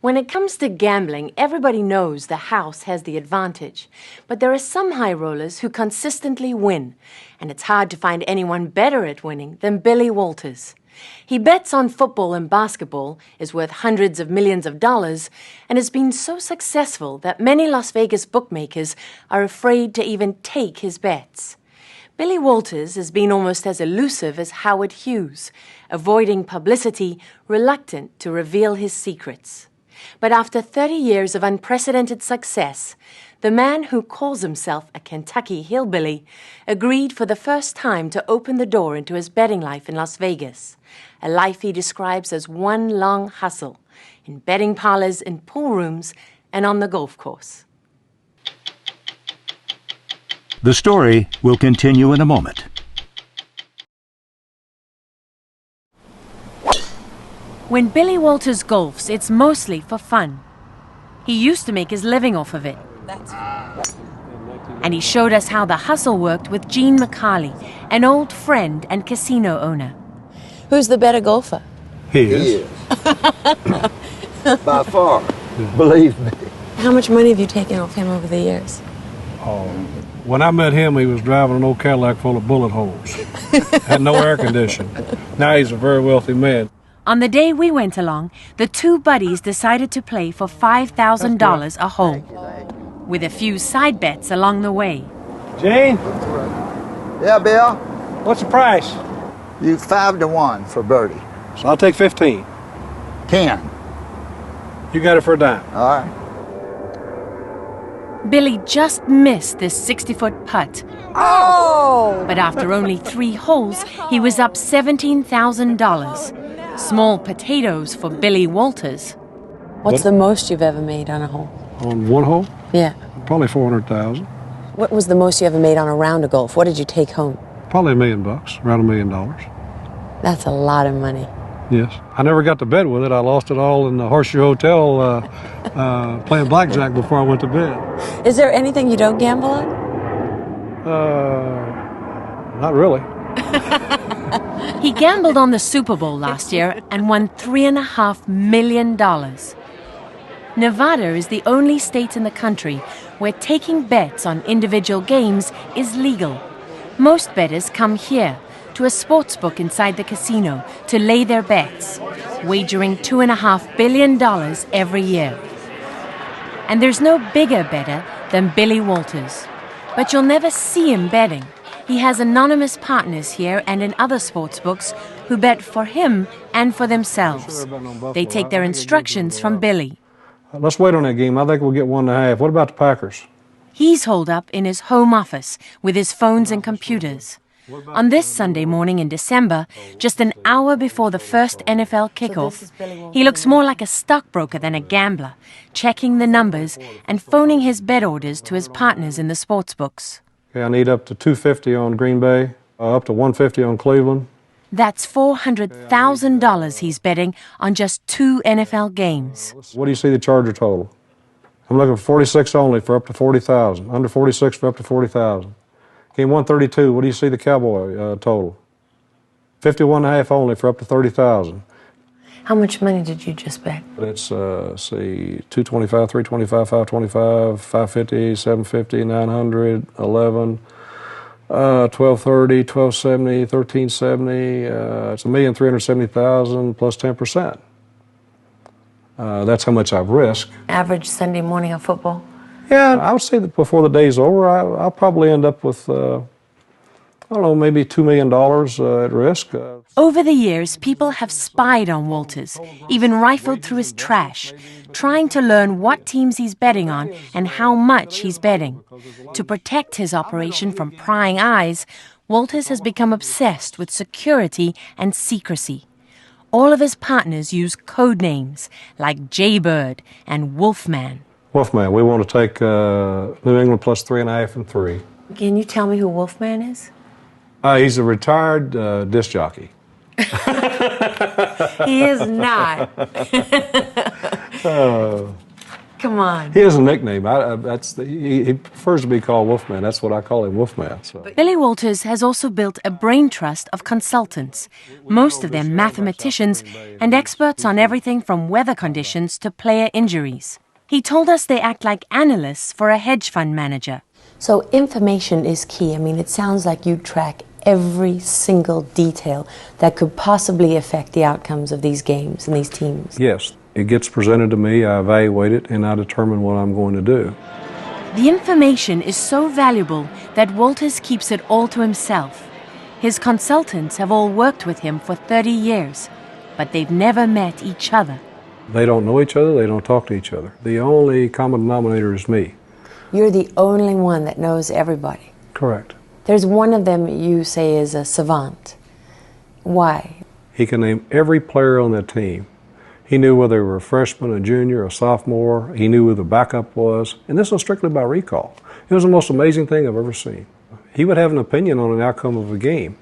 When it comes to gambling, everybody knows the house has the advantage. But there are some high rollers who consistently win, and it's hard to find anyone better at winning than Billy Walters. He bets on football and basketball, is worth hundreds of millions of dollars, and has been so successful that many Las Vegas bookmakers are afraid to even take his bets. Billy Walters has been almost as elusive as Howard Hughes, avoiding publicity, reluctant to reveal his secrets. But after 30 years of unprecedented success, the man who calls himself a Kentucky hillbilly agreed for the first time to open the door into his betting life in Las Vegas, a life he describes as one long hustle, in betting parlors, in pool rooms, and on the golf course. The story will continue in a moment. When Billy Walters golfs, it's mostly for fun. He used to make his living off of it. And he showed us how the hustle worked with Gene McCarley, an old friend and casino owner. Who's the better golfer? He is. By far, believe me. How much money have you taken off him over the years? When I met him, he was driving an old Cadillac full of bullet holes. Had no air conditioning. Now he's a very wealthy man. On the day we went along, the two buddies decided to play for $5,000 a hole, with a few side bets along the way. Gene? Yeah, Bill? What's the price? You 5-1 for birdie. So I'll take 15. 10. You got it for a dime. All right. Billy just missed this 60-foot putt. Oh! But after only 3 holes, he was up $17,000. Small potatoes for Billy Walters. What's the most you've ever made on a hole? On one hole? Yeah. Probably 400,000. What was the most you ever made on a round of golf? What did you take home? Probably $1 million, around $1 million. That's a lot of money. Yes. I never got to bed with it. I lost it all in the Horseshoe Hotel playing blackjack before I went to bed. Is there anything you don't gamble on? Not really. He gambled on the Super Bowl last year and won $3.5 million. Nevada is the only state in the country where taking bets on individual games is legal. Most bettors come here to a sports book inside the casino to lay their bets, wagering $2.5 billion every year. And there's no bigger bettor than Billy Walters. But you'll never see him betting. He has anonymous partners here and in other sports books who bet for him and for themselves. They take their instructions from Billy. Let's wait on that game. I think we'll get 1.5. What about the Packers? He's holed up in his home office with his phones and computers. On this Sunday morning in December, just an hour before the first NFL kickoff, he looks more like a stockbroker than a gambler, checking the numbers and phoning his bet orders to his partners in the sports books. Okay, I need up to 250 on Green Bay, up to 150 on Cleveland. That's $400,000 he's betting on just 2 NFL games. What do you see the Charger total? I'm looking for 46 only for up to 40,000. Under 46 for up to 40,000. Game 132, what do you see the Cowboy total? 51.5 only for up to 30,000. How much money did you just bet? It's, see, 225, 325, 525, 550, 750, 900, 11, 1230, 1270, 1370. It's $1,370,000 plus 10%. That's how much I've risked. Average Sunday morning of football? Yeah, I would say that before the day's over, I'll probably end up with, I don't know, maybe $2 million at risk. Over the years, people have spied on Walters, even rifled through his trash, trying to learn what teams he's betting on and how much he's betting. To protect his operation from prying eyes, Walters has become obsessed with security and secrecy. All of his partners use code names like Jaybird and Wolfman. Wolfman, we want to take New England plus 3.5 and 3. Can you tell me who Wolfman is? He's a retired disc jockey. He is not. Come on. He has a nickname. He prefers to be called Wolfman. That's what I call him, Wolfman. So. Billy Walters has also built a brain trust of consultants, most of them mathematicians and experts on everything from weather conditions to player injuries. He told us they act like analysts for a hedge fund manager. So information is key. I mean, it sounds like you track every single detail that could possibly affect the outcomes of these games and these teams. Yes. It gets presented to me, I evaluate it, and I determine what I'm going to do. The information is so valuable that Walters keeps it all to himself. His consultants have all worked with him for 30 years, but they've never met each other. They don't know each other, they don't talk to each other. The only common denominator is me. You're the only one that knows everybody. Correct. There's one of them you say is a savant. Why? He can name every player on that team. He knew whether they were a freshman, a junior, a sophomore. He knew who the backup was. And this was strictly by recall. It was the most amazing thing I've ever seen. He would have an opinion on an outcome of a game.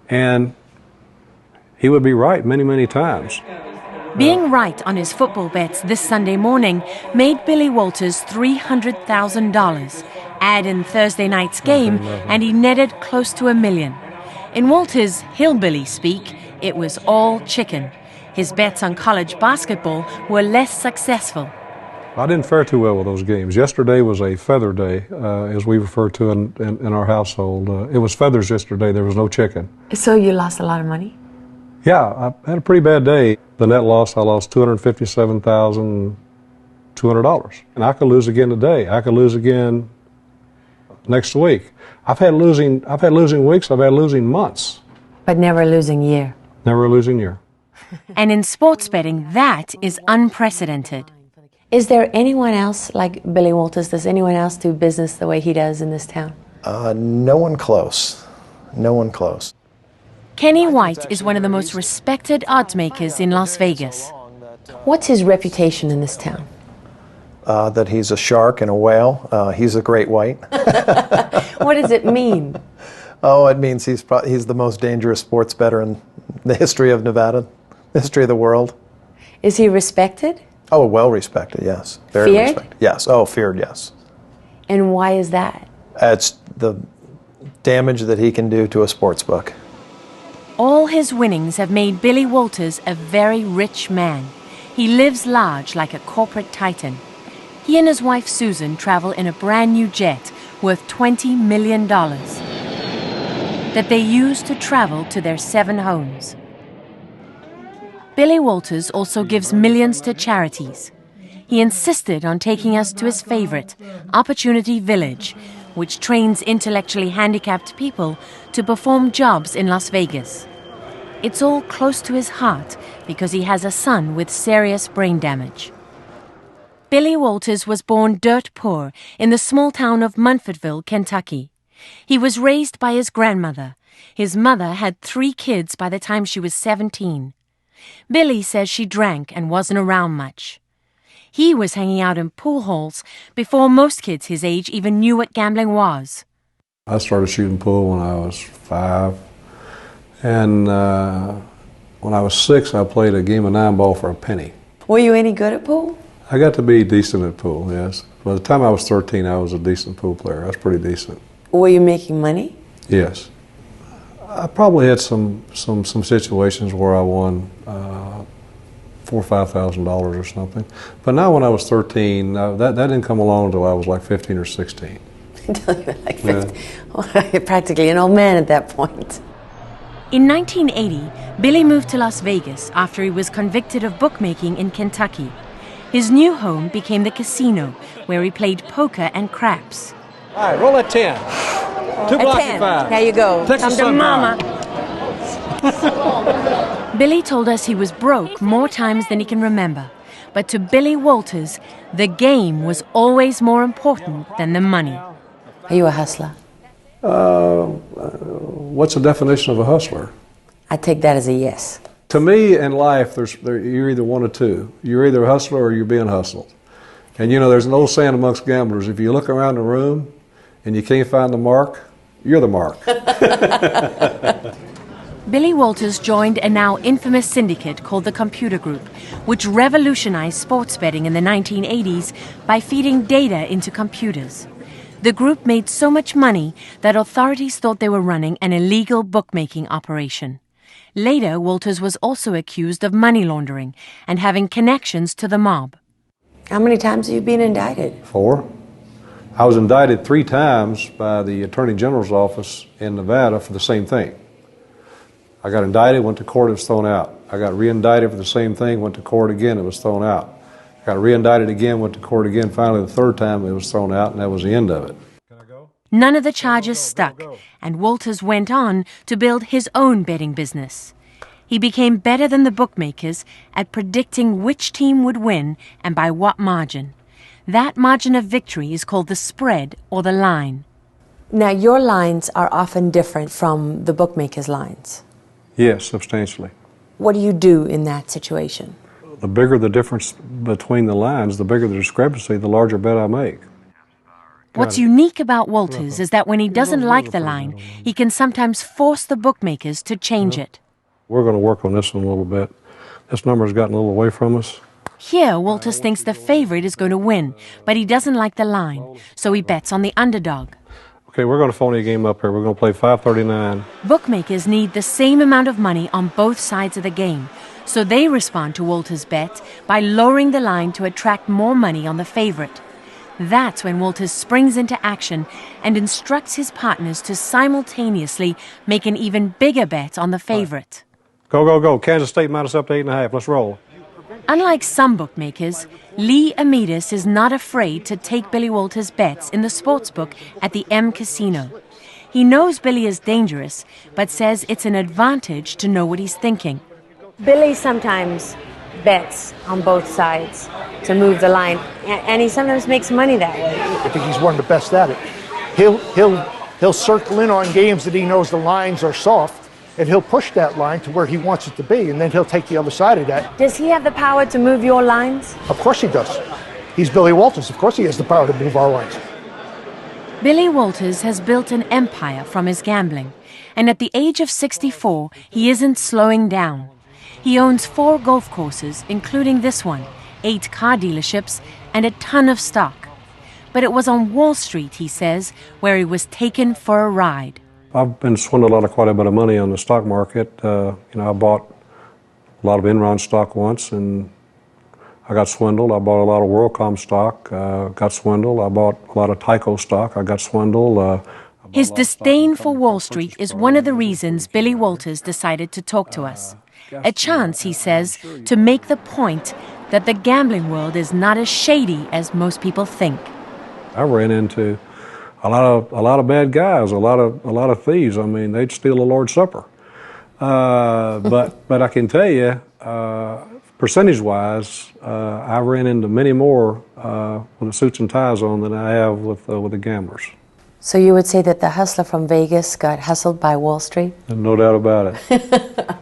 And he would be right many, many times. Being right on his football bets this Sunday morning made Billy Walters $300,000. Add in Thursday night's game, and he netted close to $1 million. In Walters' hillbilly speak, it was all chicken. His bets on college basketball were less successful. I didn't fare too well with those games. Yesterday was a feather day, as we refer to in our household. It was feathers yesterday. There was no chicken. So you lost a lot of money? Yeah, I had a pretty bad day. The net loss, I lost $257,200. And I could lose again today. I could lose again next week. I've had losing weeks. I've had losing months. But never a losing year. Never a losing year. And in sports betting, that is unprecedented. Is there anyone else like Billy Walters? Does anyone else do business the way he does in this town? No one close. No one close. Kenny White is one of the most respected odds makers in Las Vegas. What's his reputation in this town? That he's a shark and a whale. He's a great white. What does it mean? Oh, it means he's the most dangerous sports bettor in the history of Nevada, the history of the world. Is he respected? Oh, well respected, yes. Very Feared? respected. Yes. Oh, feared, yes. And why is that? It's the damage that he can do to a sports book. All his winnings have made Billy Walters a very rich man. He lives large like a corporate titan. He and his wife Susan travel in a brand new jet worth $20 million that they use to travel to their 7 homes. Billy Walters also gives millions to charities. He insisted on taking us to his favorite, Opportunity Village, which trains intellectually handicapped people to perform jobs in Las Vegas. It's all close to his heart because he has a son with serious brain damage. Billy Walters was born dirt poor in the small town of Munfordville, Kentucky. He was raised by his grandmother. His mother had 3 kids by the time she was 17. Billy says she drank and wasn't around much. He was hanging out in pool halls before most kids his age even knew what gambling was. I started shooting pool when I was 5. And when I was 6, I played a game of 9-ball for a penny. Were you any good at pool? I got to be decent at pool, yes. By the time I was 13, I was a decent pool player. I was pretty decent. Were you making money? Yes. I probably had some situations where I won $4,000 or $5,000 or something. But now when I was 13, that didn't come along until I was like 15 or 16. Until you were like 50. Well, you're practically an old man at that point. In 1980, Billy moved to Las Vegas after he was convicted of bookmaking in Kentucky. His new home became the casino, where he played poker and craps. All right, roll at 10. 2 blocks at 5. There you go. Texas Come to Sundown. Mama. Billy told us he was broke more times than he can remember. But to Billy Walters, the game was always more important than the money. Are you a hustler? What's the definition of a hustler? I take that as a yes. To me, in life, you're either one of two. You're either a hustler or you're being hustled. And you know, there's an old saying amongst gamblers, if you look around the room and you can't find the mark, you're the mark. Billy Walters joined a now infamous syndicate called the Computer Group, which revolutionized sports betting in the 1980s by feeding data into computers. The group made so much money that authorities thought they were running an illegal bookmaking operation. Later, Walters was also accused of money laundering and having connections to the mob. How many times have you been indicted? 4. I was indicted 3 times by the Attorney General's office in Nevada for the same thing. I got indicted, went to court, it was thrown out. I got re-indicted for the same thing, went to court again, it was thrown out. I got re-indicted again, went to court again, finally the 3rd time it was thrown out, and that was the end of it. None of the charges stuck, and Walters went on to build his own betting business. He became better than the bookmakers at predicting which team would win and by what margin. That margin of victory is called the spread or the line. Now, your lines are often different from the bookmakers' lines. Yes, substantially. What do you do in that situation? The bigger the difference between the lines, the bigger the discrepancy, the larger bet I make. What's unique about Walters is that when he doesn't like the line, he can sometimes force the bookmakers to change it. We're going to work on this one a little bit. This number's gotten a little away from us. Here, Walters thinks the favorite is going to win, but he doesn't like the line, so he bets on the underdog. Okay, we're going to phony a game up here. We're going to play 539. Bookmakers need the same amount of money on both sides of the game, so they respond to Walters' bet by lowering the line to attract more money on the favorite. That's when Walters springs into action and instructs his partners to simultaneously make an even bigger bet on the favorite. Go, go, go. Kansas State minus up to 8.5. Let's roll. Unlike some bookmakers, Lee Amidis is not afraid to take Billy Walters' bets in the sportsbook at the M Casino. He knows Billy is dangerous, but says it's an advantage to know what he's thinking. Billy sometimes bets on both sides to move the line, and he sometimes makes money that way. I think he's one of the best at it. He'll circle in on games that he knows the lines are soft, and he'll push that line to where he wants it to be, and then he'll take the other side of that. Does he have the power to move your lines? Of course he does. He's Billy Walters. Of course he has the power to move our lines. Billy Walters has built an empire from his gambling, and at the age of 64, he isn't slowing down. He owns 4 golf courses, including this one, 8 car dealerships, and a ton of stock. But it was on Wall Street, he says, where he was taken for a ride. I've been swindled quite a bit of money on the stock market. I bought a lot of Enron stock once, and I got swindled. I bought a lot of WorldCom stock, got swindled. I bought a lot of Tyco stock, I got swindled. His disdain for Wall Street is one of the reasons Billy Walters decided to talk to us. A chance, he says, to make the point that the gambling world is not as shady as most people think. I ran into a lot of bad guys, a lot of thieves. I mean, they'd steal the Lord's Supper. But I can tell you, percentage-wise, I ran into many more with the suits and ties on than I have with the gamblers. So you would say that the hustler from Vegas got hustled by Wall Street? No doubt about it.